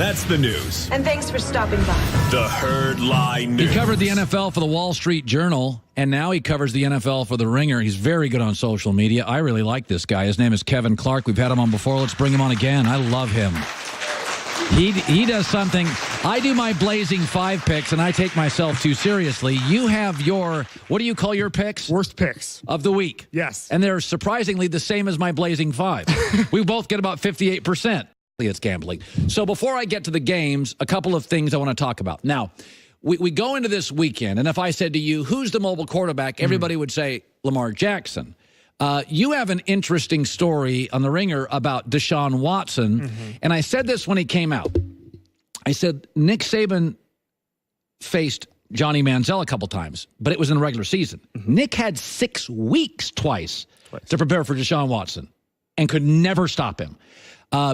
That's the news. And thanks for stopping by. The Herd Line News. He covered the NFL for the Wall Street Journal, and now he covers the NFL for The Ringer. He's very good on social media. I really like this guy. His name is Kevin Clark. We've had him on before. Let's bring him on again. I love him. He does something. I do my Blazing 5 picks, and I take myself too seriously. You have your, what do you call your picks? Worst picks. Of the week. Yes. And they're surprisingly the same as my Blazing 5. We both get about 58%. It's gambling. So before I get to the games, a couple of things I want to talk about. Now, we go into this weekend, and if I said to you, who's the mobile quarterback, everybody would say Lamar Jackson. You have an interesting story on The Ringer about Deshaun Watson, and I said this when he came out. I said Nick Saban faced Johnny Manziel a couple times, but it was in the regular season. Nick had 6 weeks twice to prepare for Deshaun Watson and could never stop him.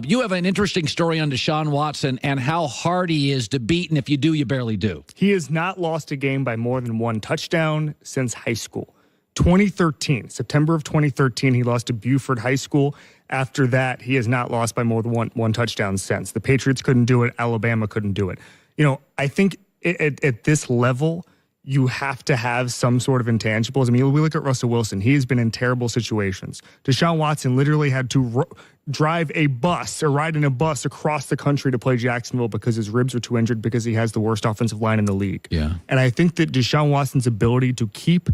You have an interesting story on Deshaun Watson and how hard he is to beat, and if you do, you barely do. He has not lost a game by more than 1 touchdown since high school. 2013, September of 2013, he lost to Buford High School. After that, he has not lost by more than one touchdown since. The Patriots couldn't do it. Alabama couldn't do it. You know, I think at this level, you have to have some sort of intangibles. I mean, we look at Russell Wilson. He has been in terrible situations. Deshaun Watson literally had to drive a bus or ride in a bus across the country to play Jacksonville because his ribs are too injured because he has the worst offensive line in the league. Yeah. And I think that Deshaun Watson's ability to keep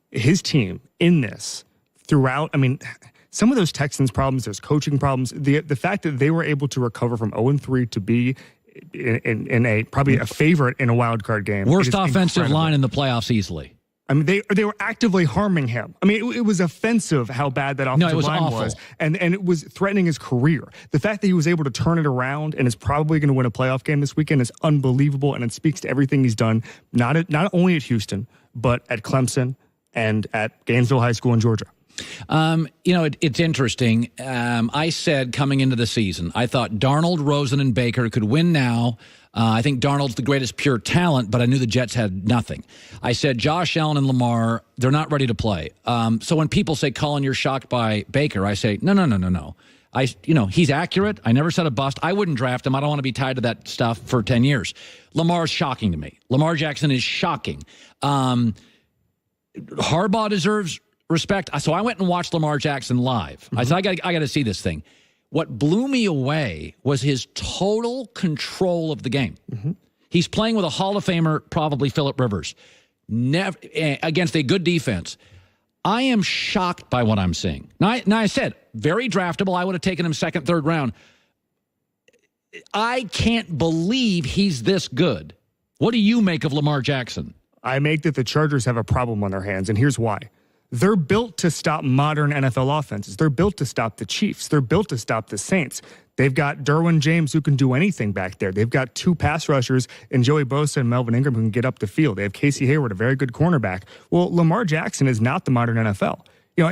his team in this throughout, I mean, some of those Texans problems, those coaching problems, the fact that they were able to recover from 0-3 to be in a probably a favorite in a wild card game. Worst offensive line in the playoffs easily. I mean, they were actively harming him. I mean, it was offensive how bad that offensive line was, and it was threatening his career. The fact that he was able to turn it around and is probably going to win a playoff game this weekend is unbelievable, and it speaks to everything he's done, not only at Houston, but at Clemson and at Gainesville High School in Georgia. You know, it's interesting. I said coming into the season, I thought Darnold, Rosen, and Baker could win now. I think Darnold's the greatest pure talent, but I knew the Jets had nothing. I said Josh Allen and Lamar, they're not ready to play. So when people say, Colin, you're shocked by Baker, I say, no. He's accurate. I never said a bust. I wouldn't draft him. I don't want to be tied to that stuff for 10 years. Lamar's shocking to me. Lamar Jackson is shocking. Harbaugh deserves respect. So I went and watched Lamar Jackson live. I said, I got to see this thing. What blew me away was his total control of the game. He's playing with a Hall of Famer, probably Phillip Rivers, against a good defense. I am shocked by what I'm seeing. Now I said, very draftable. I would have taken him second, third round. I can't believe he's this good. What do you make of Lamar Jackson? I make that the Chargers have a problem on their hands, and here's why. They're built to stop modern NFL offenses. They're built to stop the Chiefs. They're built to stop the Saints. They've got Derwin James who can do anything back there. They've got 2 pass rushers in Joey Bosa and Melvin Ingram who can get up the field. They have Casey Hayward, a very good cornerback. Well, Lamar Jackson is not the modern NFL. You know,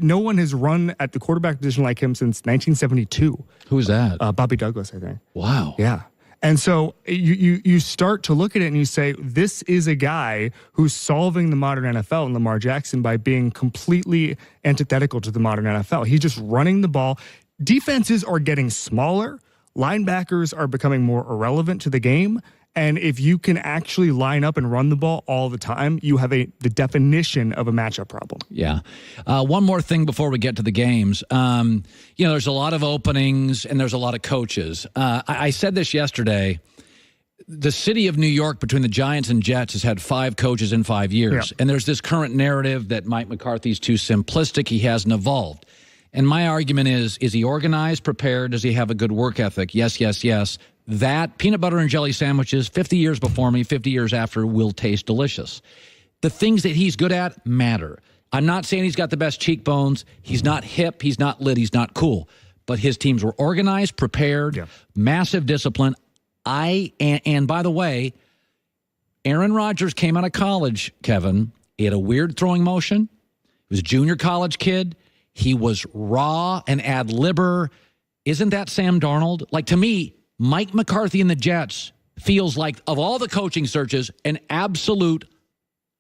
no one has run at the quarterback position like him since 1972. Who's that? Bobby Douglas, I think. Wow. Yeah. And so you start to look at it and you say, this is a guy who's solving the modern NFL in Lamar Jackson by being completely antithetical to the modern NFL. He's just running the ball. Defenses are getting smaller. Linebackers are becoming more irrelevant to the game. And if you can actually line up and run the ball all the time, you have the definition of a matchup problem. Yeah. One more thing before we get to the games. There's a lot of openings and there's a lot of coaches. I said this yesterday. The city of New York, between the Giants and Jets, has had 5 coaches in 5 years. Yeah. And there's this current narrative that Mike McCarthy's too simplistic. He hasn't evolved. And my argument is he organized, prepared? Does he have a good work ethic? Yes, yes, yes. That peanut butter and jelly sandwiches 50 years before me, 50 years after will taste delicious. The things that he's good at matter. I'm not saying he's got the best cheekbones. He's not hip. He's not lit. He's not cool. But his teams were organized, prepared, massive discipline. And by the way, Aaron Rodgers came out of college, Kevin. He had a weird throwing motion. He was a junior college kid. He was raw and ad-libber. Isn't that Sam Darnold? Like, to me, Mike McCarthy and the Jets feels like, of all the coaching searches, an absolute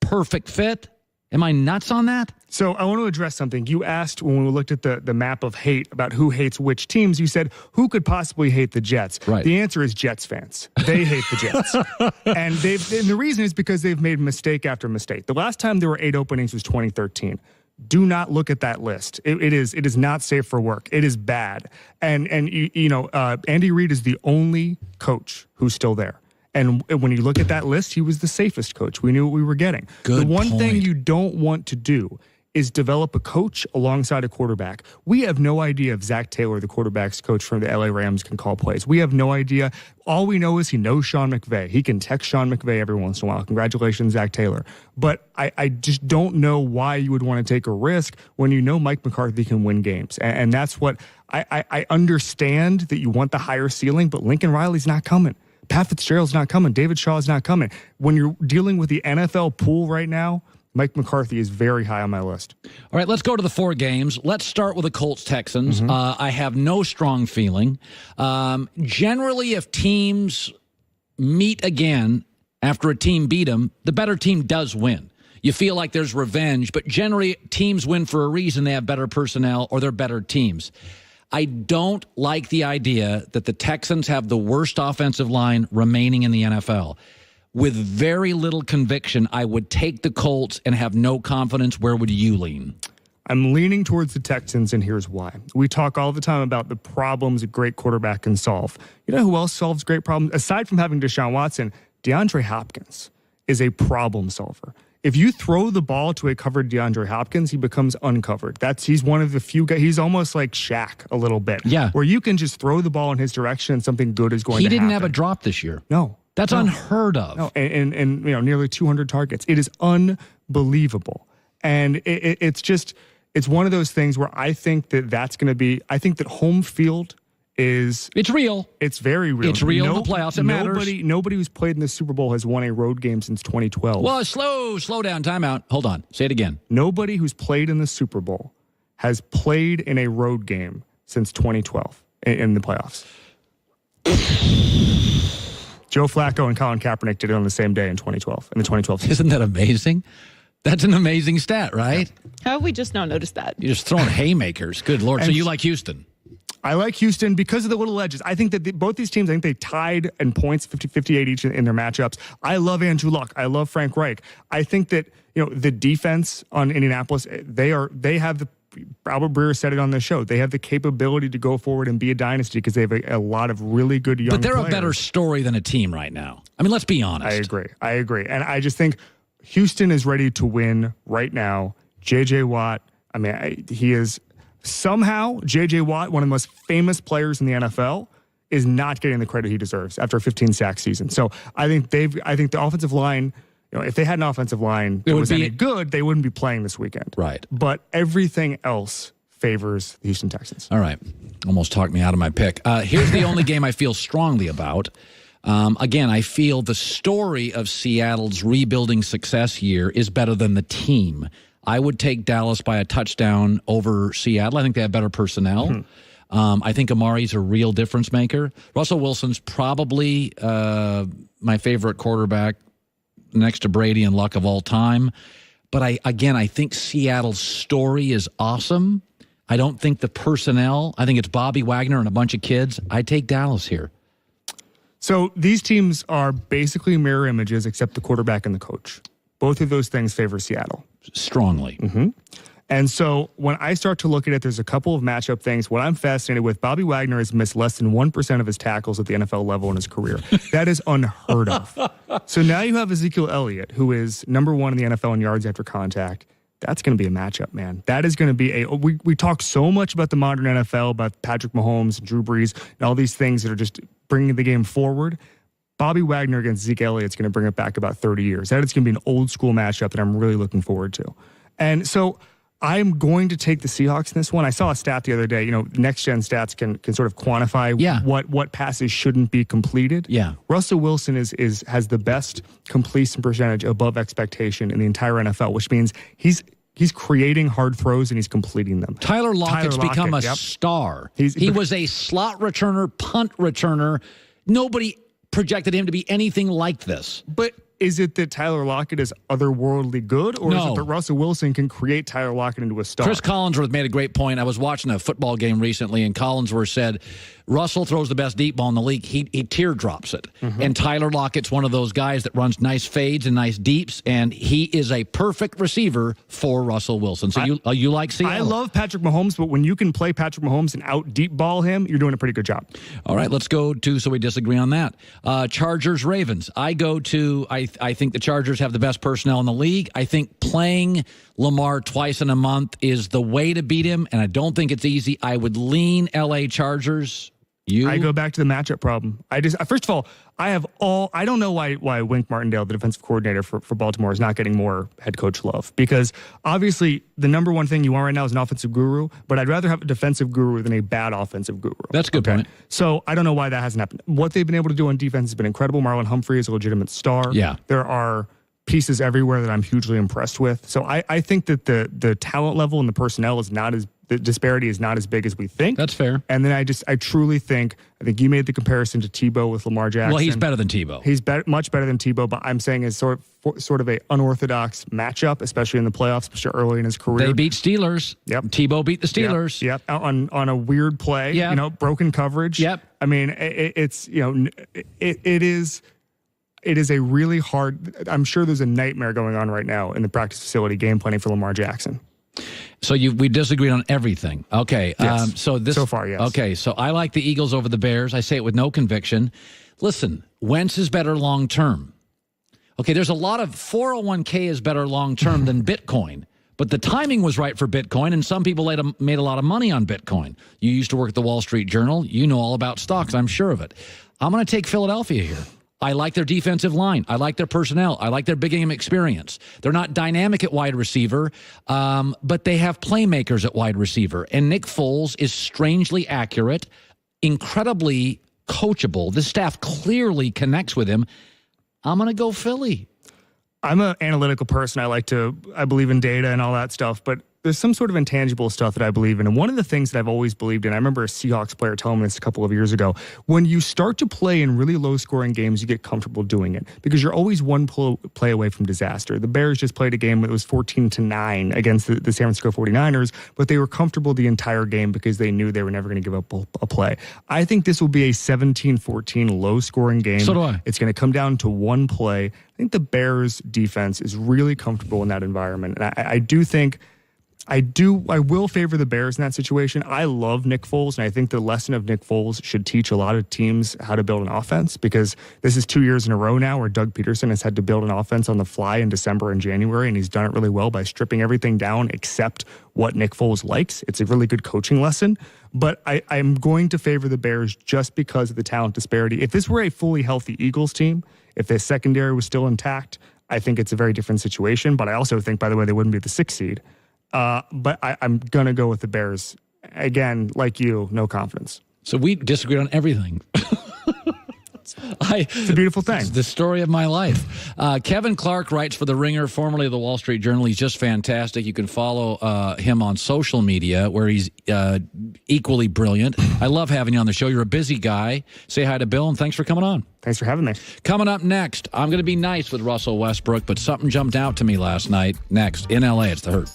perfect fit. Am I nuts on that? So I want to address something. You asked when we looked at the map of hate about who hates which teams. You said, who could possibly hate the Jets? Right. The answer is Jets fans. They hate the Jets. And the reason is because they've made mistake after mistake. The last time there were 8 openings was 2013. Do not look at that list. It is not safe for work. It is bad. And Andy Reid is the only coach who's still there. And when you look at that list, he was the safest coach. We knew what we were getting. Good The one point. thing you don't want to do is develop a coach alongside a quarterback. We have no idea if Zach Taylor, the quarterback's coach from the LA Rams, can call plays. We have no idea. All we know is he knows Sean McVay. He can text Sean McVay every once in a while. Congratulations, Zach Taylor. But I just don't know why you would want to take a risk when you know Mike McCarthy can win games. And that's what I understand, that you want the higher ceiling, but Lincoln Riley's not coming. Pat Fitzgerald's not coming. David Shaw's not coming. When you're dealing with the NFL pool right now, Mike McCarthy is very high on my list. All right, let's go to the 4 games. Let's start with the Colts-Texans. I have no strong feeling. Generally, if teams meet again after a team beat them, the better team does win. You feel like there's revenge, but generally teams win for a reason. They have better personnel or they're better teams. I don't like the idea that the Texans have the worst offensive line remaining in the NFL. With very little conviction, I would take the Colts and have no confidence. Where would you lean? I'm leaning towards the Texans, and here's why. We talk all the time about the problems a great quarterback can solve. You know who else solves great problems? Aside from having Deshaun Watson, DeAndre Hopkins is a problem solver. If you throw the ball to a covered DeAndre Hopkins, he becomes uncovered. He's one of the few guys. He's almost like Shaq a little bit. Yeah. Where you can just throw the ball in his direction and something good is going to happen. He didn't have a drop this year. No. That's unheard of. No, and nearly 200 targets. It is unbelievable. And it's one of those things where I think that's going to be, I think that home field is... It's real. It's very real. It's real in the playoffs. It matters. Nobody who's played in the Super Bowl has won a road game since 2012. Well, slow down, timeout. Hold on. Say it again. Nobody who's played in the Super Bowl has played in a road game since 2012 in the playoffs. Joe Flacco and Colin Kaepernick did it on the same day in 2012, in the 2012 season. Isn't that amazing? That's an amazing stat, right? How have we just now noticed that? You're just throwing haymakers. Good Lord. So you like Houston? I like Houston because of the little edges. I think that both these teams, I think they tied in points, 58 each in their matchups. I love Andrew Luck. I love Frank Reich. I think that, the defense on Indianapolis, they have the, Albert Breer said it on the show, they have the capability to go forward and be a dynasty because they have a lot of really good young players. But they're a better story than a team right now. I mean, let's be honest. I agree. And I just think Houston is ready to win right now. J.J. Watt, he is somehow, J.J. Watt, one of the most famous players in the NFL, is not getting the credit he deserves after a 15-sack season. So I think the offensive line, if they had an offensive line that was any good, they wouldn't be playing this weekend. Right. But everything else favors the Houston Texans. All right. Almost talked me out of my pick. Here's the only game I feel strongly about. Again, I feel the story of Seattle's rebuilding success here is better than the team. I would take Dallas by a touchdown over Seattle. I think they have better personnel. I think Amari's a real difference maker. Russell Wilson's probably my favorite quarterback next to Brady and Luck of all time. But I think Seattle's story is awesome. I don't think the personnel, I think it's Bobby Wagner and a bunch of kids. I take Dallas here. So these teams are basically mirror images except the quarterback and the coach. Both of those things favor Seattle. Strongly. And so when I start to look at it, there's a couple of matchup things. What I'm fascinated with, Bobby Wagner has missed less than 1% of his tackles at the NFL level in his career. That is unheard of. So now you have Ezekiel Elliott, who is number 1 in the NFL in yards after contact. That's going to be a matchup, man. That is going to be we talk so much about the modern NFL, about Patrick Mahomes, Drew Brees, and all these things that are just bringing the game forward. Bobby Wagner against Zeke Elliott's going to bring it back about 30 years. That is going to be an old school matchup that I'm really looking forward to. And so I'm going to take the Seahawks in this one. I saw a stat the other day. Next-gen stats can sort of quantify what passes shouldn't be completed. Yeah. Russell Wilson has the best completion percentage above expectation in the entire NFL, which means he's creating hard throws and he's completing them. Tyler Lockett's become a star. He was a slot returner, punt returner. Nobody projected him to be anything like this. But is it that Tyler Lockett is otherworldly good, or is No. it that Russell Wilson can create Tyler Lockett into a star? Chris Collinsworth made a great point. I was watching a football game recently, and Collinsworth said, Russell throws the best deep ball in the league. He teardrops it. And Tyler Lockett's one of those guys that runs nice fades and nice deeps, and he is a perfect receiver for Russell Wilson. So you like Seattle? I love Patrick Mahomes, but when you can play Patrick Mahomes and out deep ball him, you're doing a pretty good job. All right, let's go to, so we disagree on that. Chargers, Ravens. I think the Chargers have the best personnel in the league. I think playing Lamar twice in a month is the way to beat him, and I don't think it's easy. I would lean L.A. Chargers. I go back to the matchup problem. First of all, I don't know why Wink Martindale, the defensive coordinator for Baltimore, is not getting more head coach love, because obviously the number one thing you want right now is an offensive guru, but I'd rather have a defensive guru than a bad offensive guru. That's a good point. So I don't know why that hasn't happened. What they've been able to do on defense has been incredible. Marlon Humphrey is a legitimate star. Yeah. There are pieces everywhere that I'm hugely impressed with. So I think that the talent level and the personnel is not as, the disparity is not as big as we think. That's fair. And then I truly think you made the comparison to Tebow with Lamar Jackson. Well, he's better than Tebow. He's much better than Tebow, but I'm saying it's sort of a unorthodox matchup, especially in the playoffs, especially early in his career. They beat Steelers. Yep. Tebow beat the Steelers. Yep. On a weird play. Yep. Broken coverage. Yep. I mean, it is a really hard. I'm sure there's a nightmare going on right now in the practice facility game planning for Lamar Jackson. So we disagreed on everything. Okay. Yes. So far, yes. Okay. So I like the Eagles over the Bears. I say it with no conviction. Listen, Wentz is better long term. Okay. There's a lot of 401k is better long term than Bitcoin, but the timing was right for Bitcoin, and some people made a lot of money on Bitcoin. You used to work at the Wall Street Journal. You know all about stocks. I'm sure of it. I'm going to take Philadelphia here. I like their defensive line. I like their personnel. I like their big game experience. They're not dynamic at wide receiver, but they have playmakers at wide receiver. And Nick Foles is strangely accurate, incredibly coachable. This staff clearly connects with him. I'm going to go Philly. I'm an analytical person. I believe in data and all that stuff, but there's some sort of intangible stuff that I believe in. And one of the things that I've always believed in, I remember a Seahawks player telling me this a couple of years ago, when you start to play in really low-scoring games, you get comfortable doing it because you're always one play away from disaster. The Bears just played a game that was 14-9 against the San Francisco 49ers, but they were comfortable the entire game because they knew they were never going to give up a play. I think this will be a 17-14 low-scoring game. So do I. It's going to come down to one play. I think the Bears defense is really comfortable in that environment. And I will favor the Bears in that situation. I love Nick Foles, and I think the lesson of Nick Foles should teach a lot of teams how to build an offense, because this is 2 years in a row now where Doug Peterson has had to build an offense on the fly in December and January, and he's done it really well by stripping everything down except what Nick Foles likes. It's a really good coaching lesson, but I'm going to favor the Bears just because of the talent disparity. If this were a fully healthy Eagles team, if the secondary was still intact, I think it's a very different situation, but I also think, by the way, they wouldn't be the 6th seed. But I'm going to go with the Bears. Again, like you, no confidence. So we disagreed on everything. It's a beautiful thing. It's the story of my life. Kevin Clark writes for The Ringer, formerly of the Wall Street Journal. He's just fantastic. You can follow him on social media, where he's equally brilliant. I love having you on the show. You're a busy guy. Say hi to Bill, and thanks for coming on. Thanks for having me. Coming up next, I'm going to be nice with Russell Westbrook, but something jumped out to me last night. Next, in L.A., it's The Herd.